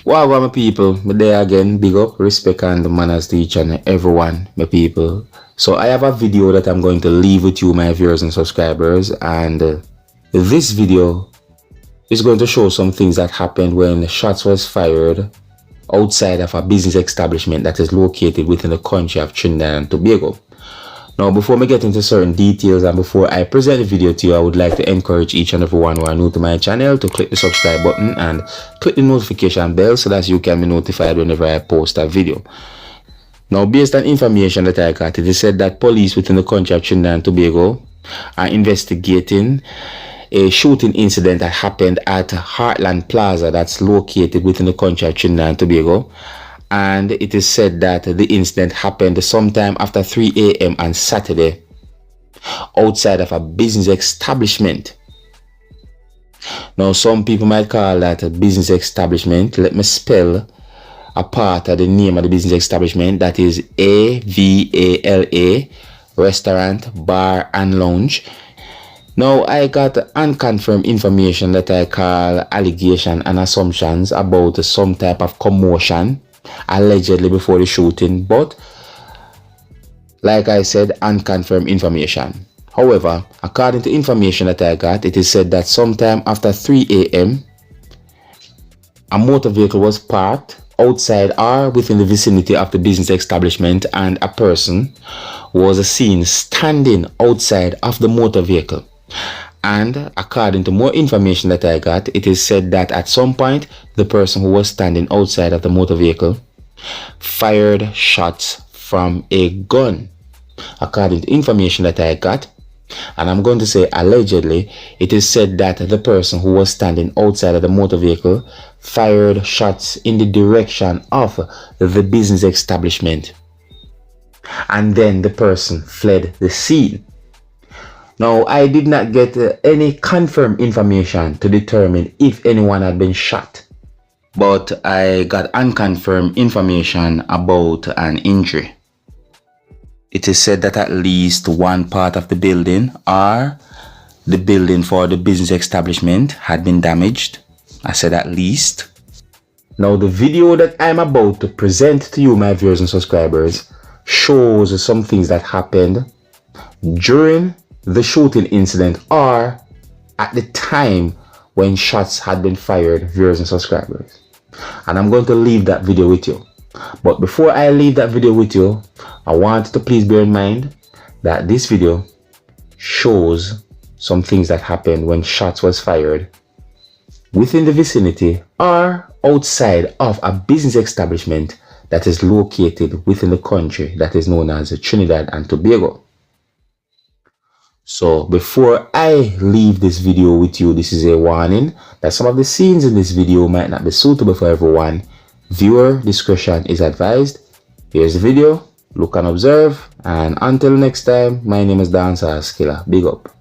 Wow, my people, me there again, big up, respect and manners to each and everyone, my people. So I have a video that I'm going to leave with you, my viewers and subscribers, and this video is going to show some things that happened when shots was fired outside of a business establishment that is located within the country of Trinidad and Tobago. Now, before we get into certain details and before I present the video to you, I would like to encourage each and everyone who are new to my channel to click the subscribe button and click the notification bell so that you can be notified whenever I post a video. Now, based on information that I got, it is said that police within the country of Trinidad and Tobago are investigating a shooting incident that happened at Heartland Plaza that's located within the country of Trinidad and Tobago. And it is said that the incident happened sometime after 3 a.m. on Saturday outside of a business establishment. Now, some people might call that a business establishment. Let me spell a part of the name of the business establishment. That is Avala Restaurant, Bar and Lounge. Now, I got unconfirmed information that I call allegation and assumptions about some type of commotion allegedly before the shooting, but like I said, unconfirmed information. However, according to information that I got, it is said that sometime after 3 a.m. a motor vehicle was parked outside or within the vicinity of the business establishment, and a person was seen standing outside of the motor vehicle. And according to more information that I got, it is said that at some point, the person who was standing outside of the motor vehicle fired shots from a gun. According to information that I got, and I'm going to say allegedly, it is said that the person who was standing outside of the motor vehicle fired shots in the direction of the business establishment. And then the person fled the scene. Now, I did not get any confirmed information to determine if anyone had been shot, but I got unconfirmed information about an injury. It is said that at least one part of the building, or the building for the business establishment, had been damaged. I said at least. Now, the video that I'm about to present to you, my viewers and subscribers, shows some things that happened during the shooting incident or at the time when shots had been fired, viewers and subscribers. And I'm going to leave that video with you. But before I leave that video with you, I want to please bear in mind that this video shows some things that happened when shots was fired within the vicinity or outside of a business establishment that is located within the country that is known as Trinidad and Tobago. So before I leave this video with you, this is a warning that some of the scenes in this video might not be suitable for everyone. Viewer discretion is advised. Here's the video. Look and observe. And until next time, my name is Dancehall Skilla. Big up.